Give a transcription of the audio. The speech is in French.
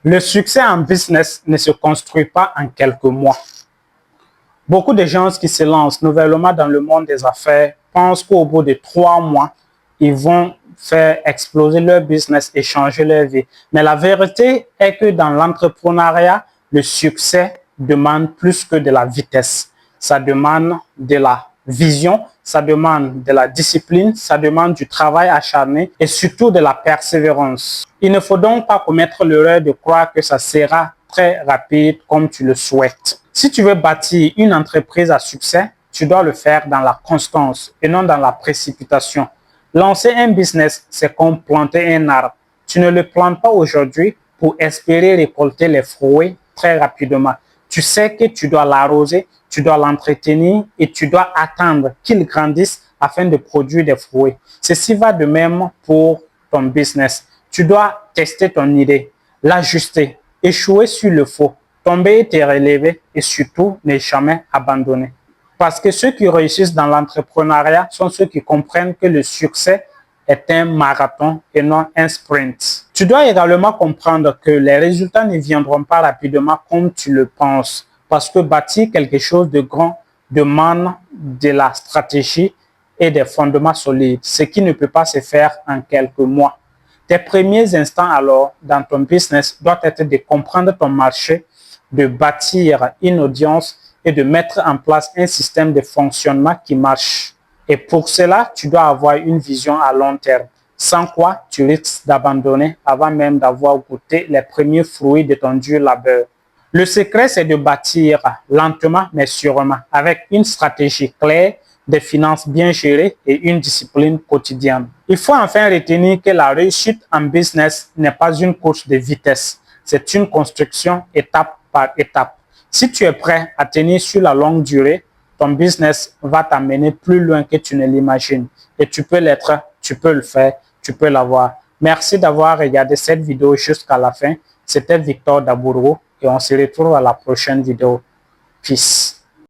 Le succès en business ne se construit pas en quelques mois. Beaucoup de gens qui se lancent nouvellement dans le monde des affaires pensent qu'au bout de 3 mois, ils vont faire exploser leur business et changer leur vie. Mais la vérité est que dans l'entrepreneuriat, le succès demande plus que de la vitesse. Ça demande de la vision, ça demande de la discipline, ça demande du travail acharné et surtout de la persévérance. Il ne faut donc pas commettre l'erreur de croire que ça sera très rapide comme tu le souhaites. Si tu veux bâtir une entreprise à succès, tu dois le faire dans la constance et non dans la précipitation. Lancer un business, c'est comme planter un arbre. Tu ne le plantes pas aujourd'hui pour espérer récolter les fruits très rapidement. Tu sais que tu dois l'arroser, tu dois l'entretenir et tu dois attendre qu'il grandisse afin de produire des fruits. Ceci va de même pour ton business. Tu dois tester ton idée, l'ajuster, échouer sur le faux, tomber et te relever et surtout ne jamais abandonner. Parce que ceux qui réussissent dans l'entrepreneuriat sont ceux qui comprennent que le succès est un marathon et non un sprint. Tu dois également comprendre que les résultats ne viendront pas rapidement comme tu le penses, parce que bâtir quelque chose de grand demande de la stratégie et des fondements solides, ce qui ne peut pas se faire en quelques mois. Tes premiers instants alors dans ton business doivent être de comprendre ton marché, de bâtir une audience et de mettre en place un système de fonctionnement qui marche. Et pour cela, tu dois avoir une vision à long terme, sans quoi tu risques d'abandonner avant même d'avoir goûté les premiers fruits de ton dur labeur. Le secret, c'est de bâtir lentement mais sûrement, avec une stratégie claire, des finances bien gérées et une discipline quotidienne. Il faut enfin retenir que la réussite en business n'est pas une course de vitesse, c'est une construction étape par étape. Si tu es prêt à tenir sur la longue durée, ton business va t'amener plus loin que tu ne l'imagines. Et tu peux l'être, tu peux le faire, tu peux l'avoir. Merci d'avoir regardé cette vidéo jusqu'à la fin. C'était Victor Dabourou et on se retrouve à la prochaine vidéo. Peace.